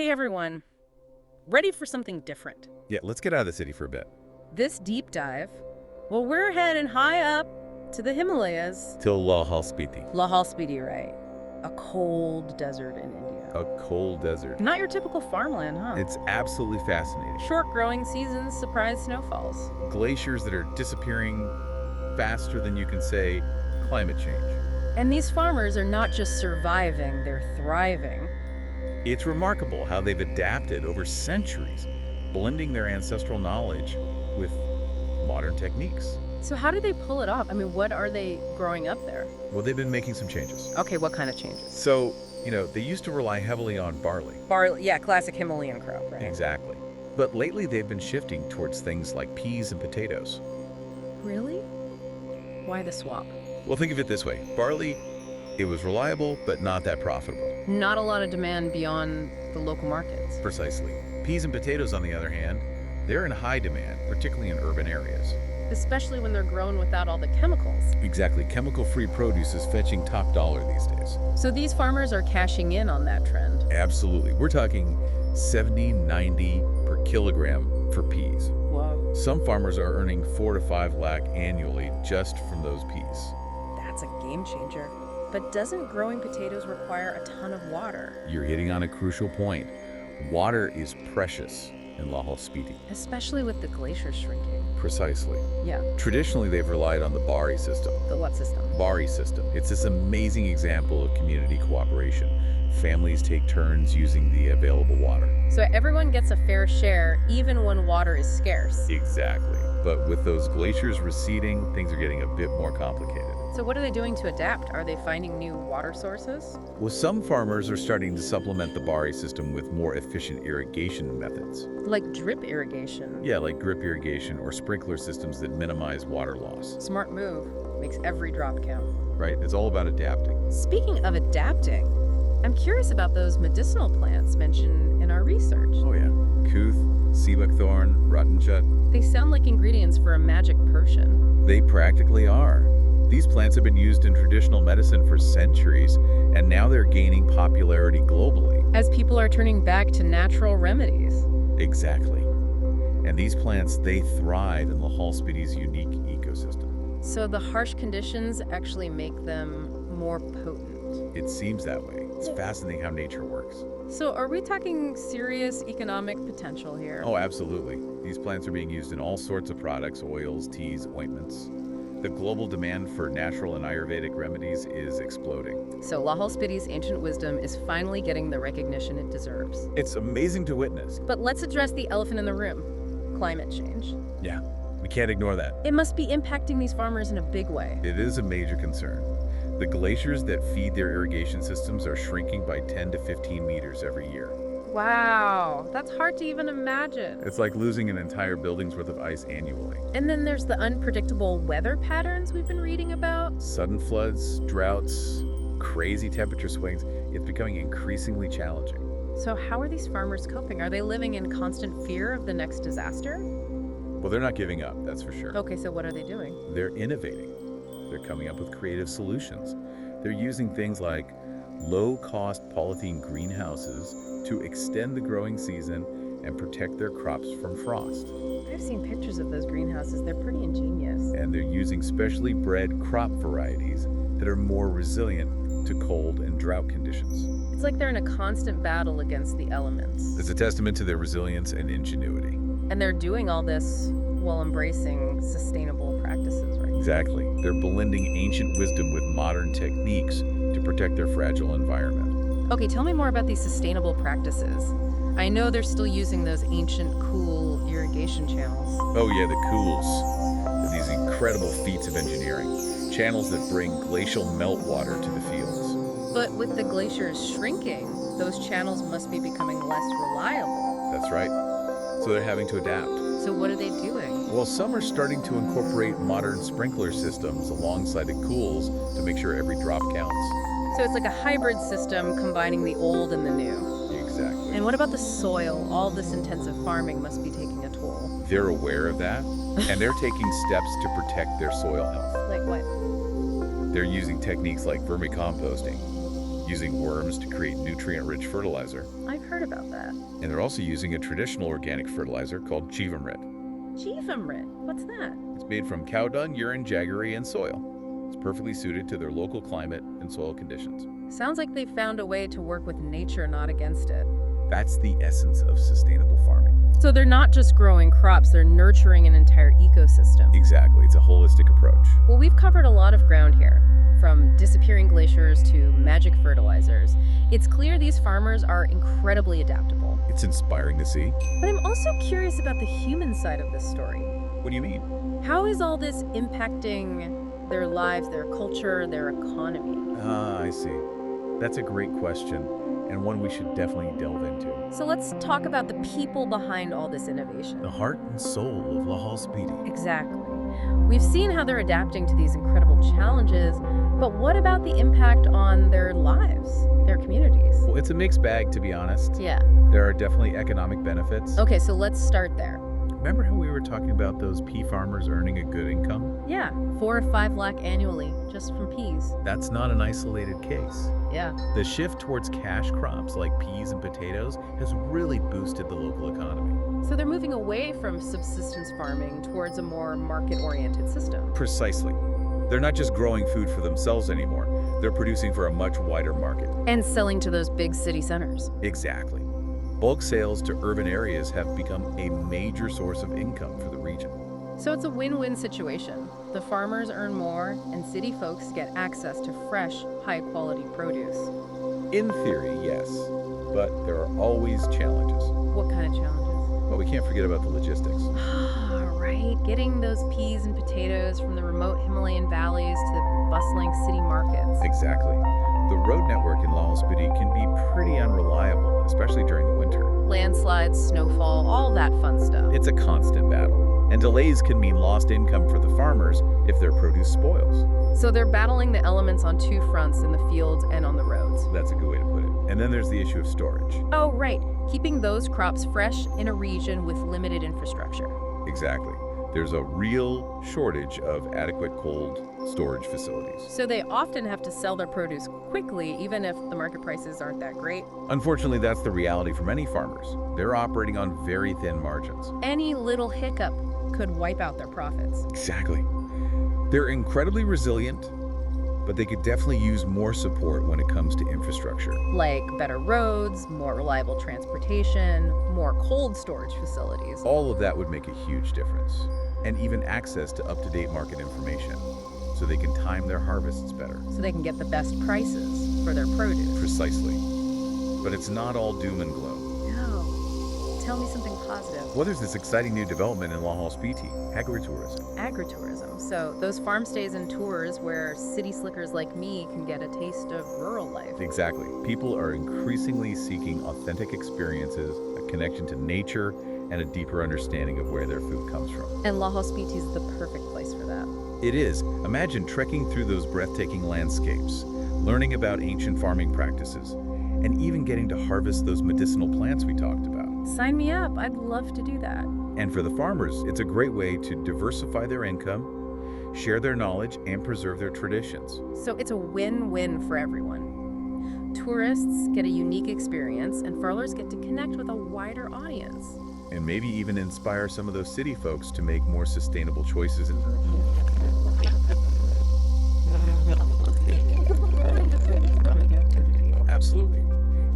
Hey everyone, ready for something different? Yeah, let's get out of the city for a bit. This deep dive, well, we're heading high up to the Himalayas. Till Lahaul-Spiti. Lahaul-Spiti, right? A cold desert in India. A cold desert. Not your typical farmland, huh? It's absolutely fascinating. Short growing seasons, surprise snowfalls. Glaciers that are disappearing faster than you can say climate change. And these farmers are not just surviving, they're thriving. It's remarkable how they've adapted over centuries, blending their ancestral knowledge with modern techniques. So how do they pull it off? I mean, what are they growing up there? Well, they've been making some changes. Okay, what kind of changes? So, they used to rely heavily on barley. Barley, yeah, classic Himalayan crop, right? Exactly. But lately they've been shifting towards things like peas and potatoes. Really? Why the swap? Well, think of it this way. Barley, it was reliable, but not that profitable. Not a lot of demand beyond the local markets. Precisely. Peas and potatoes, on the other hand, they're in high demand, particularly in urban areas. Especially when they're grown without all the chemicals. Exactly. Chemical-free produce is fetching top dollar these days. So these farmers are cashing in on that trend. Absolutely. We're talking 70, 90 per kilogram for peas. Whoa. Some farmers are earning 4 to 5 lakh annually just from those peas. That's a game changer. But doesn't growing potatoes require a ton of water? You're hitting on a crucial point. Water is precious in Lahaul-Spiti. Especially with the glaciers shrinking. Precisely. Yeah. Traditionally, they've relied on the Bari system. The what system? Bari system. It's this amazing example of community cooperation. Families take turns using the available water. So everyone gets a fair share, even when water is scarce. Exactly. But with those glaciers receding, things are getting a bit more complicated. So what are they doing to adapt? Are they finding new water sources? Well, some farmers are starting to supplement the Bari system with more efficient irrigation methods. Like drip irrigation. Yeah, like drip irrigation or sprinkler systems that minimize water loss. Smart move. Makes every drop count. Right? It's all about adapting. Speaking of adapting, I'm curious about those medicinal plants mentioned in our research. Oh yeah. Kuth, sea buckthorn, ruttenchut. They sound like ingredients for a magic potion. They practically are. These plants have been used in traditional medicine for centuries, and now they're gaining popularity globally. As people are turning back to natural remedies. Exactly. And these plants, they thrive in Lahaul-Spiti's unique ecosystem. So the harsh conditions actually make them more potent. It seems that way. It's fascinating how nature works. So are we talking serious economic potential here? Oh, absolutely. These plants are being used in all sorts of products, oils, teas, ointments. The global demand for natural and Ayurvedic remedies is exploding. So Lahaul-Spiti's ancient wisdom is finally getting the recognition it deserves. It's amazing to witness. But let's address the elephant in the room, climate change. Yeah, we can't ignore that. It must be impacting these farmers in a big way. It is a major concern. The glaciers that feed their irrigation systems are shrinking by 10 to 15 meters every year. Wow, that's hard to even imagine. It's like losing an entire building's worth of ice annually. And then there's the unpredictable weather patterns we've been reading about. Sudden floods, droughts, crazy temperature swings. It's becoming increasingly challenging. So how are these farmers coping? Are they living in constant fear of the next disaster? Well, they're not giving up, that's for sure. Okay, so what are they doing? They're innovating. They're coming up with creative solutions. They're using things like low-cost polythene greenhouses to extend the growing season and protect their crops from frost. I've seen pictures of those greenhouses. They're pretty ingenious. And they're using specially bred crop varieties that are more resilient to cold and drought conditions. It's like they're in a constant battle against the elements. It's a testament to their resilience and ingenuity. And they're doing all this while embracing sustainable practices, right? Exactly. They're blending ancient wisdom with modern techniques to protect their fragile environment. Okay, tell me more about these sustainable practices. I know they're still using those ancient, cool irrigation channels. Oh yeah, the cools. These incredible feats of engineering. Channels that bring glacial meltwater to the fields. But with the glaciers shrinking, those channels must be becoming less reliable. That's right. So they're having to adapt. So what are they doing? Well, some are starting to incorporate modern sprinkler systems alongside the cools to make sure every drop counts. So it's like a hybrid system combining the old and the new. Exactly. And what about the soil? All this intensive farming must be taking a toll. They're aware of that, and they're taking steps to protect their soil health. Like what? They're using techniques like vermicomposting, using worms to create nutrient-rich fertilizer. I've heard about that. And they're also using a traditional organic fertilizer called Chivamrit. Jeevamrit, what's that? It's made from cow dung, urine, jaggery, and soil. It's perfectly suited to their local climate and soil conditions. Sounds like they found a way to work with nature, not against it. That's the essence of sustainable farming. So they're not just growing crops, they're nurturing an entire ecosystem. Exactly, it's a holistic approach. Well, we've covered a lot of ground here, from disappearing glaciers to magic fertilizers. It's clear these farmers are incredibly adaptable. It's inspiring to see. But I'm also curious about the human side of this story. What do you mean? How is all this impacting their lives, their culture, their economy? Ah, I see. That's a great question, and one we should definitely delve into. So let's talk about the people behind all this innovation. The heart and soul of Lahaul-Spiti. Exactly. We've seen how they're adapting to these incredible challenges, but what about the impact on their lives, their communities? Well, it's a mixed bag, to be honest. Yeah. There are definitely economic benefits. Okay, so let's start there. Remember how we were talking about those pea farmers earning a good income? Yeah, 4 or 5 lakh annually, just from peas. That's not an isolated case. Yeah. The shift towards cash crops like peas and potatoes has really boosted the local economy. So they're moving away from subsistence farming towards a more market-oriented system. Precisely. They're not just growing food for themselves anymore. They're producing for a much wider market. And selling to those big city centers. Exactly. Bulk sales to urban areas have become a major source of income for the region. So it's a win-win situation. The farmers earn more, and city folks get access to fresh, high-quality produce. In theory, yes, but there are always challenges. What kind of challenges? But we can't forget about the logistics. Right, getting those peas and potatoes from the remote Himalayan valleys to the bustling city markets. Exactly. The road network in Lahaul-Spiti can be pretty unreliable, especially during the winter. Landslides, snowfall, all that fun stuff. It's a constant battle, and delays can mean lost income for the farmers if their produce spoils. So they're battling the elements on 2 fronts, in the fields and on the roads. That's a good way to put it. And then there's the issue of storage. Oh, right. Keeping those crops fresh in a region with limited infrastructure. Exactly. There's a real shortage of adequate cold storage facilities. So they often have to sell their produce quickly, even if the market prices aren't that great. Unfortunately, that's the reality for many farmers. They're operating on very thin margins. Any little hiccup could wipe out their profits. Exactly. They're incredibly resilient, but they could definitely use more support when it comes to infrastructure. Like better roads, more reliable transportation, more cold storage facilities. All of that would make a huge difference. And even access to up-to-date market information, so they can time their harvests better. So they can get the best prices for their produce. Precisely. But it's not all doom and gloom. No. Tell me something positive. Well, there's this exciting new development in Lahaul-Spiti, agritourism. Agritourism. So those farm stays and tours where city slickers like me can get a taste of rural life. Exactly. People are increasingly seeking authentic experiences, a connection to nature, and a deeper understanding of where their food comes from. And Lahaul-Spiti is the perfect place for that. It is. Imagine trekking through those breathtaking landscapes, learning about ancient farming practices, and even getting to harvest those medicinal plants we talked about. Sign me up. I'd love to do that. And for the farmers, it's a great way to diversify their income, share their knowledge, and preserve their traditions. So it's a win-win for everyone. Tourists get a unique experience, and farmers get to connect with a wider audience. And maybe even inspire some of those city folks to make more sustainable choices. Absolutely.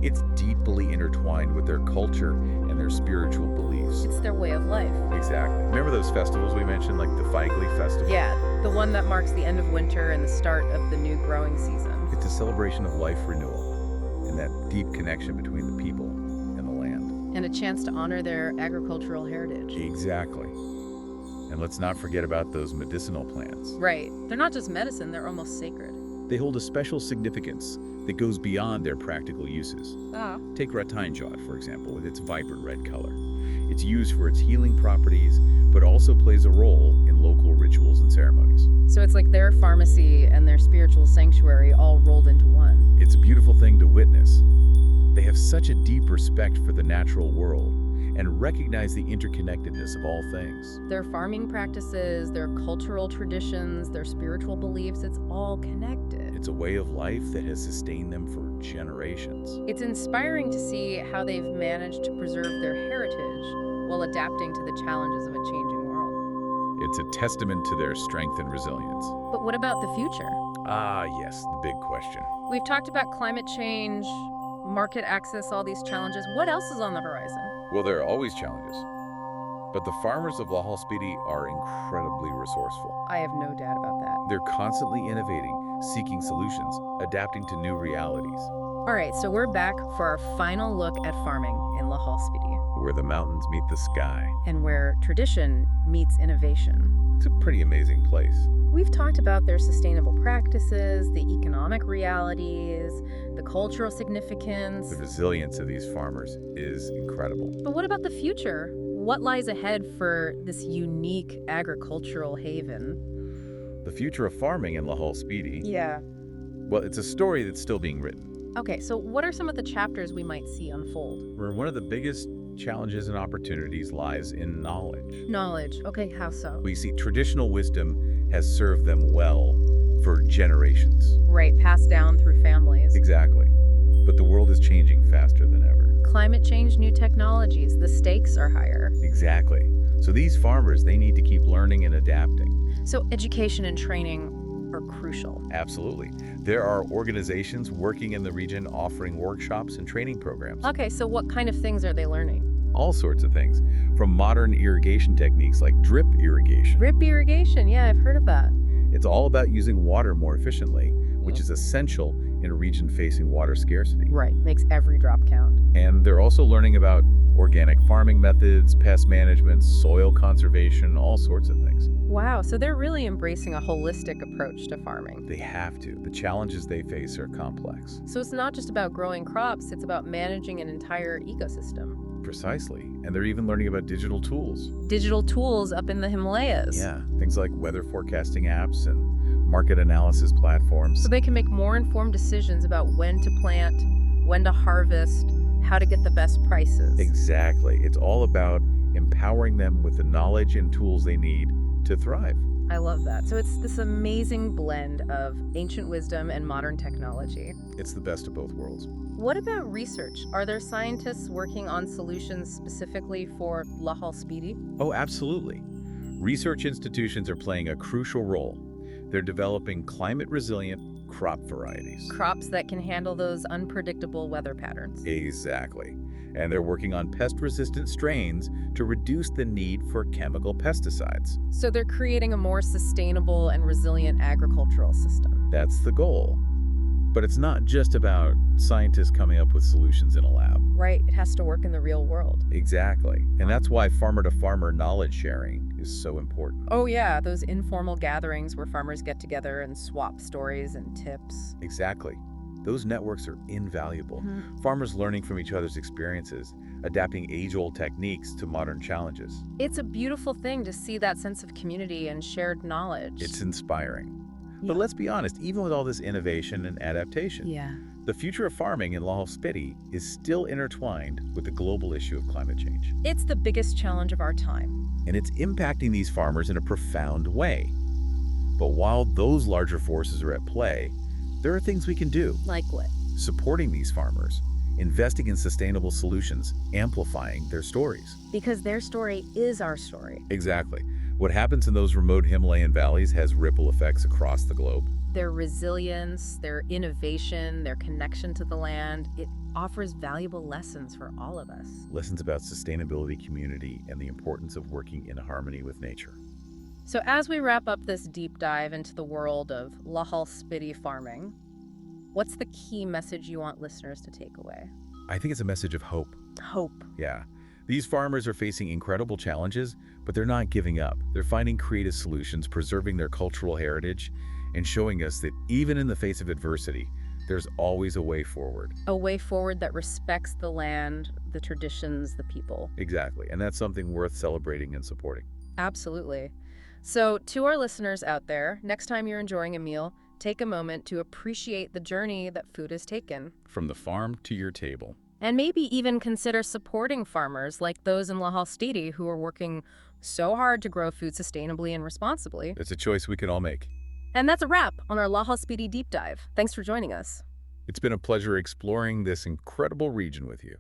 It's deeply intertwined with their culture and their spiritual beliefs. It's their way of life. Exactly. Remember those festivals we mentioned, like the Feigli Festival? Yeah, the one that marks the end of winter and the start of the new growing season. It's a celebration of life renewal and that deep connection between the people and the land. And a chance to honor their agricultural heritage. Exactly. And let's not forget about those medicinal plants. Right. They're not just medicine, they're almost sacred. They hold a special significance that goes beyond their practical uses. Take rattainjot, for example, with its vibrant red color. It's used for its healing properties, but also plays a role in local rituals and ceremonies. So it's like their pharmacy and their spiritual sanctuary all rolled into one. It's a beautiful thing to witness. They have such a deep respect for the natural world and recognize the interconnectedness of all things. Their farming practices, their cultural traditions, their spiritual beliefs, it's all connected. It's a way of life that has sustained them for generations. It's inspiring to see how they've managed to preserve their heritage while adapting to the challenges of a changing world. It's a testament to their strength and resilience. But what about the future? Ah, yes, the big question. We've talked about climate change, market access, all these challenges. What else is on the horizon? Well, there are always challenges, but the farmers of Lahaul-Spiti are incredibly resourceful. I have no doubt about that. They're constantly innovating, seeking solutions, adapting to new realities, All right, so we're back for our final look at farming in Lahaul-Spiti, where the mountains meet the sky. and where tradition meets innovation. It's a pretty amazing place. We've talked about their sustainable practices, the economic realities, the cultural significance. The resilience of these farmers is incredible. But what about the future? What lies ahead for this unique agricultural haven? The future of farming in Lahaul-Spiti, Yeah. well, it's a story that's still being written. Okay, so what are some of the chapters we might see unfold? Where one of the biggest challenges and opportunities lies in knowledge. Knowledge. Okay, how so? We see traditional wisdom has served them well for generations. Right, passed down through families. Exactly. But the world is changing faster than ever. Climate change, new technologies, the stakes are higher. Exactly. So these farmers, they need to keep learning and adapting. So education and training are crucial. Absolutely. There are organizations working in the region offering workshops and training programs. Okay, so what kind of things are they learning? All sorts of things, from modern irrigation techniques like drip irrigation. Drip irrigation, yeah, I've heard of that. It's all about using water more efficiently, which is essential in a region facing water scarcity. Right, makes every drop count. And they're also learning about organic farming methods, pest management, soil conservation, all sorts of things. Wow, so they're really embracing a holistic approach to farming. They have to. The challenges they face are complex. So it's not just about growing crops, it's about managing an entire ecosystem. Precisely. And they're even learning about digital tools. Digital tools up in the Himalayas. Yeah, things like weather forecasting apps and market analysis platforms. So they can make more informed decisions about when to plant, when to harvest, how to get the best prices. Exactly. It's all about empowering them with the knowledge and tools they need to thrive. I love that. So it's this amazing blend of ancient wisdom and modern technology. It's the best of both worlds. What about research? Are there scientists working on solutions specifically for Lahaul-Spiti? Oh, absolutely. Research institutions are playing a crucial role. They're developing climate-resilient crop varieties. Crops that can handle those unpredictable weather patterns. Exactly. And they're working on pest-resistant strains to reduce the need for chemical pesticides. So they're creating a more sustainable and resilient agricultural system. That's the goal. But it's not just about scientists coming up with solutions in a lab. Right, it has to work in the real world. Exactly. And that's why farmer-to-farmer knowledge sharing is so important. Oh yeah, those informal gatherings where farmers get together and swap stories and tips. Exactly. Those networks are invaluable. Farmers learning from each other's experiences, adapting age-old techniques to modern challenges. It's a beautiful thing to see that sense of community and shared knowledge. It's inspiring. Yeah. But let's be honest, even with all this innovation and adaptation, Yeah. the future of farming in Lahaul-Spiti is still intertwined with the global issue of climate change. It's the biggest challenge of our time. And it's impacting these farmers in a profound way. But while those larger forces are at play, there are things we can do. Like what? Supporting these farmers, investing in sustainable solutions, amplifying their stories. Because their story is our story. Exactly. What happens in those remote Himalayan valleys has ripple effects across the globe. Their resilience, their innovation, their connection to the land, it offers valuable lessons for all of us. Lessons about sustainability, community, and the importance of working in harmony with nature. So as we wrap up this deep dive into the world of Lahaul-Spiti farming, what's the key message you want listeners to take away? I think it's a message of hope. Hope. Yeah. These farmers are facing incredible challenges, but they're not giving up. They're finding creative solutions, preserving their cultural heritage, and showing us that even in the face of adversity, there's always a way forward. A way forward that respects the land, the traditions, the people. Exactly. And that's something worth celebrating and supporting. Absolutely. So to our listeners out there, next time you're enjoying a meal, take a moment to appreciate the journey that food has taken. From the farm to your table. And maybe even consider supporting farmers like those in Lahaul-Spiti who are working so hard to grow food sustainably and responsibly. It's a choice we can all make. And that's a wrap on our Lahaul-Spiti deep dive. Thanks for joining us. It's been a pleasure exploring this incredible region with you.